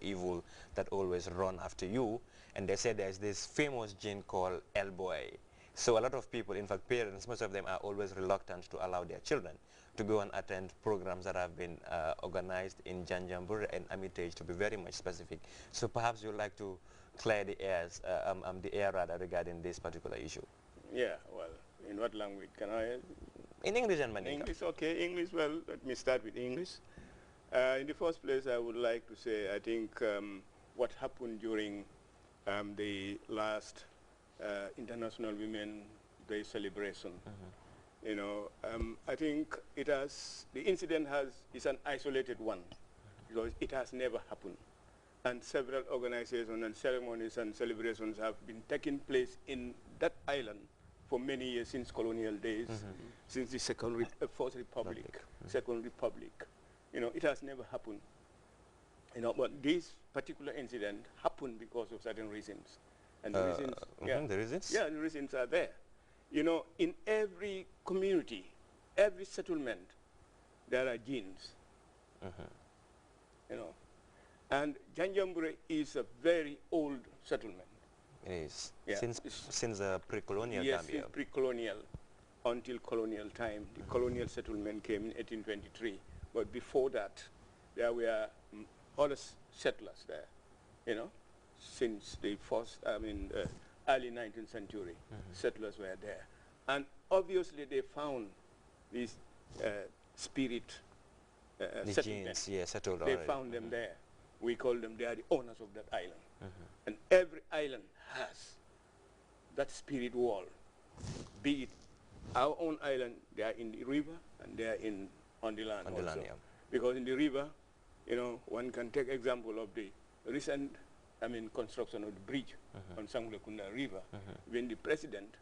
evil that always run after you. And they said there's this famous gene called elboy. So a lot of people, in fact parents, most of them are always reluctant to allow their children to go and attend programs that have been organized in Janjambur and Armitage, to be very much specific. So perhaps you'd like to clear the air rather regarding this particular issue. Yeah, well, in what language can I? In English and Mandinka. English, okay. English, well, let me start with English. In the first place, I would like to say, I think what happened during the last International Women's Day celebration, you know, I think the incident is an isolated one, because it has never happened. And several organizations and ceremonies and celebrations have been taking place in that island for many years, since colonial days, since the First Republic, Second Republic. You know, it has never happened. You know, but this particular incident happened because of certain reasons. And the reasons, the reasons? Yeah, the reasons are there. You know, in every community, every settlement, there are genes. You know, and Janjambure is a very old settlement. It is. Yeah. Since pre-colonial time. Yes, since pre-colonial until colonial time. The colonial settlement came in 1823. But before that, there were other settlers there, you know, since the early 19th century, settlers were there. And obviously they found these spirit settlements. Yeah, settled They already. found them there. We call them, they are the owners of that island. And every island has that spirit wall. Be it our own island, they are in the river and they are on the land also. Yeah. Because in the river, you know, one can take example of the recent, construction of the bridge on Sangulekunda River, when the president,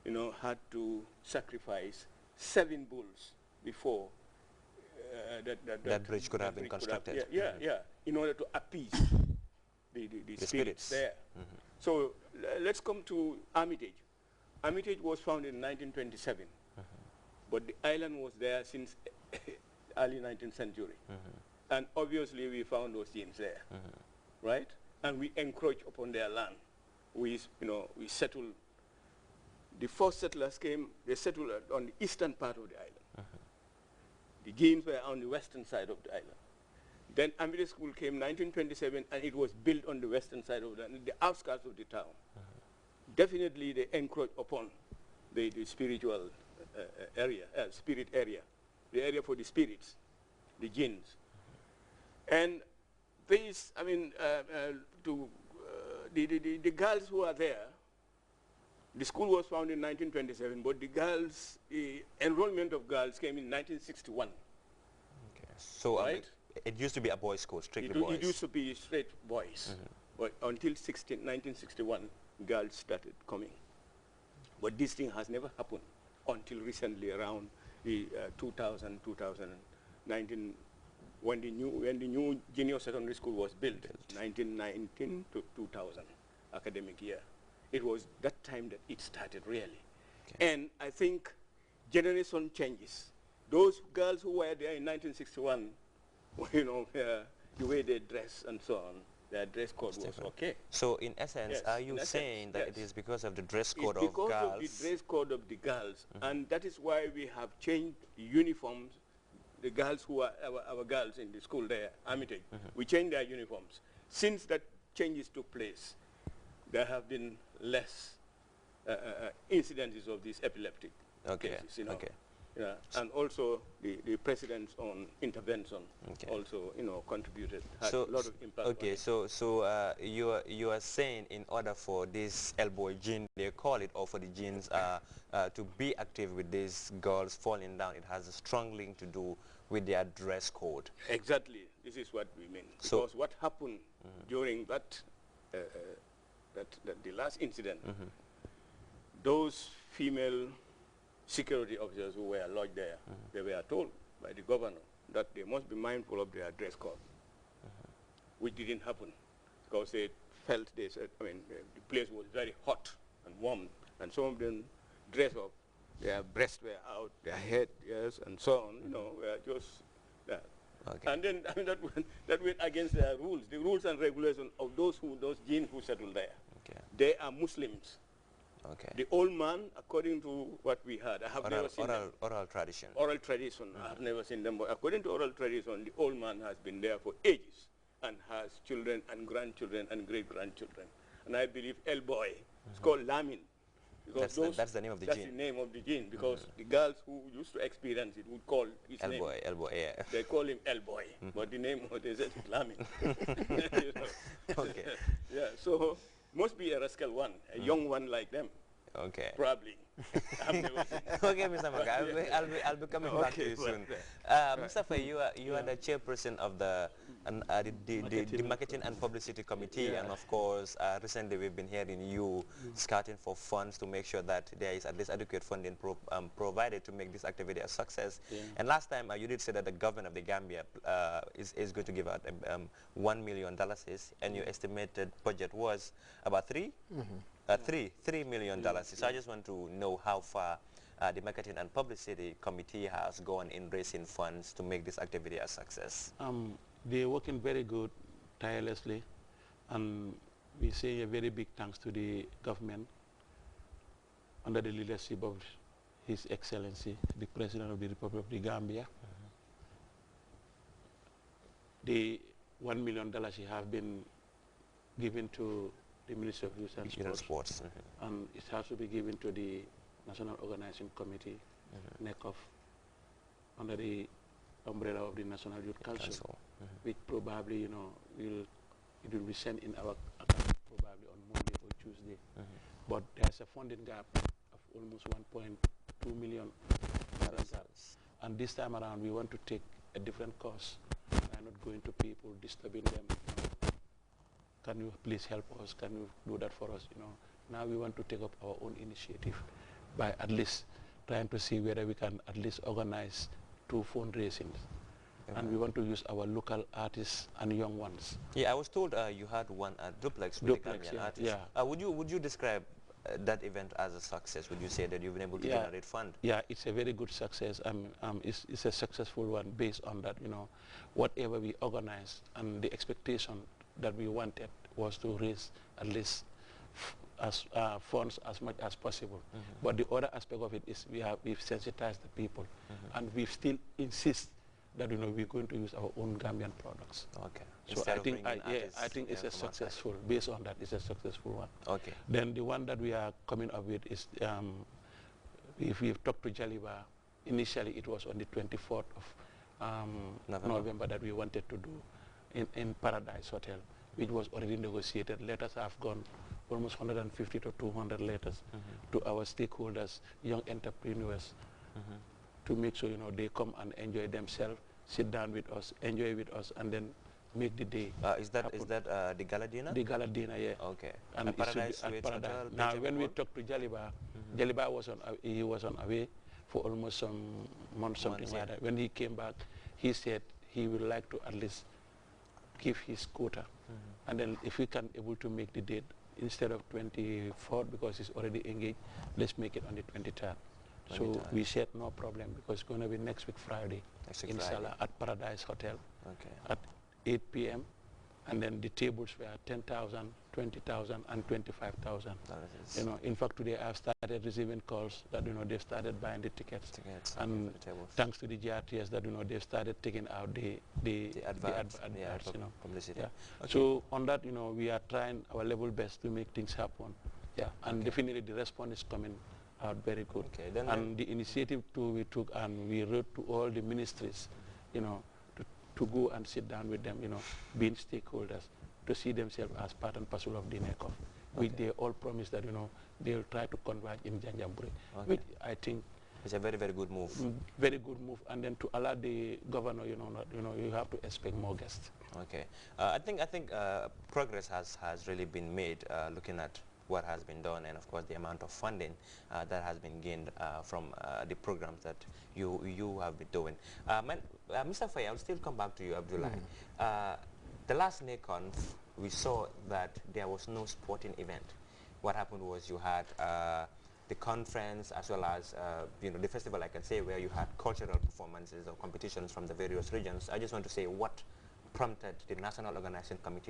you know, had to sacrifice 7 bulls before that bridge could have been constructed. Yeah, in order to appease the spirits there. So let's come to Armitage. Armitage was founded in 1927, but the island was there since early 19th century. And obviously we found those genes there, right? And we encroached upon their land. We settled. The first settlers came, they settled on the eastern part of the island. The genes were on the western side of the island. Then Armitage School came 1927, and it was built on the western side of the outskirts of the town. Definitely they encroached upon the spiritual area, spirit area, the area for the spirits, the jinns. And these, the girls who are there, the school was founded in 1927, but the enrollment of girls came in 1961. Okay. So right? It used to be a boys' school, strictly boys. It used to be straight boys. But until 1961, girls started coming. But this thing has never happened until recently, around the 2019, when the new junior secondary school was built, 1919 to 2000 academic year. It was that time that it started, really. Okay. And I think generation changes. Those girls who were there in 1961, you know, the way they dress and so on, their dress code was okay. So in essence, are you saying that it is because of the dress code of girls? It's because of the dress code of the girls. And that is why we have changed the uniforms. The girls who are our girls in the school there, Armitage, we changed their uniforms. Since that changes took place, there have been less incidences of these epileptic cases, you know. Yeah, and also the president's own intervention also, you know, contributed, had a lot of impact. Okay, so you are saying in order for this elbow gene, they call it, or for the genes to be active with these girls falling down, it has a strong link to do with their dress code. Exactly, this is what we mean. Because what happened during that the last incident, those female security officers who were lodged there, they were told by the governor that they must be mindful of their dress code, which didn't happen because they felt, they said, the place was very hot and warm, and some of them dressed up, their breasts were out, their head, yes, and so on, you know, were just that. Okay. And then that went against their rules, the rules and regulations of those jinn who settled there. Okay. They are Muslims. Okay. The old man, according to what we heard, I have never seen them. Oral tradition. Oral tradition, I have never seen them, but according to oral tradition, the old man has been there for ages and has children and grandchildren and great-grandchildren. And I believe El Boy, it's called Lamin. Because that's the name of the that's jinn. the name of the jinn, because the girls who used to experience it would call his name. El Boy, yeah. They call him El Boy, but the name, they said it's Lamin. You know? Okay. Yeah, so must be a rascal one, a young one like them. Okay. Probably. I've never seen that. Okay, Mr. Maka, I'll be coming back to you soon. Mustafa, you are the chairperson of the marketing and publicity committee, and of course, recently we've been hearing you scouting for funds to make sure that there is at least adequate funding provided to make this activity a success. And last time you did say that the government of the Gambia is going to give out $1 million, and your estimated budget was about $3 million. So I just want to know how far the Marketing and Publicity Committee has gone in raising funds to make this activity a success. They're working very good, tirelessly, and we say a very big thanks to the government under the leadership of His Excellency, the President of the Republic of the Gambia. The $1 million have been given to the Ministry of Youth and Sports. And it has to be given to the National Organizing Committee, NECOF, under the umbrella of the National Youth Council, which probably, it will be sent in our account probably on Monday or Tuesday. But there's a funding gap of almost $1.2 million. And this time around, we want to take a different course. We're not going to people, disturbing them. Can you please help us? Can you do that for us? Now we want to take up our own initiative by at least trying to see whether we can at least organize 2 fundraisings. And we want to use our local artists and young ones. Yeah, I was told you had one at Duplex with the Gambian artists. Yeah. Would you describe that event as a success? Would you say that you've been able to generate fund? Yeah, it's a very good success. It's a successful one based on that, whatever we organized and the expectation that we wanted was to raise at least funds as much as possible. But the other aspect of it is we've sensitized the people, and we still insist that we're going to use our own Gambian products. Okay. So I think it's a successful. Based on that, it's a successful one. Okay. Then the one that we are coming up with is if we've talked to Jaliba. Initially, it was on the 24th of November that we wanted to do in Paradise Hotel, which was already negotiated. Letters have gone almost 150 to 200 letters to our stakeholders, young entrepreneurs, to make sure they come and enjoy themselves, sit down with us, enjoy with us, and then make the day. Is that the gala dinner? The gala dinner, yeah. Okay. And at Paradise. Now, when we talked to Jaliba, Jaliba was on away for almost some months, something like that. When he came back, he said he would like to at least give his quota, and then if we can able to make the date instead of 24th because it's already engaged, let's make it on the 23rd. So we said no problem because it's going to be next week Friday, Inshallah, at Paradise Hotel at 8 p.m. And then the tables were 10,000, 20,000, and 25,000. In fact, today I've started receiving calls that they've started buying the tickets and thanks to the GRTs that they've started taking out the adverts, publicity. Yeah. Okay. So on that, we are trying our level best to make things happen. Yeah, and definitely the response is coming out very good. Okay, and the initiative too we took, and we wrote to all the ministries, to go and sit down with them, being stakeholders, to see themselves as part and parcel of the NECOF, which they all promise that, they'll try to converge in Janjambure, which I think it's a very, very good move. Very good move, and then to allow the governor, you have to expect more guests. Okay, I think progress has really been made, looking at what has been done, and of course the amount of funding that has been gained from the programs that you have been doing. Mr. Faye, I'll still come back to you, Abdullah. The last NACON, we saw that there was no sporting event. What happened was you had the conference as well as the festival, I can say, where you had cultural performances or competitions from the various regions. I just want to say what prompted the National Organizing Committee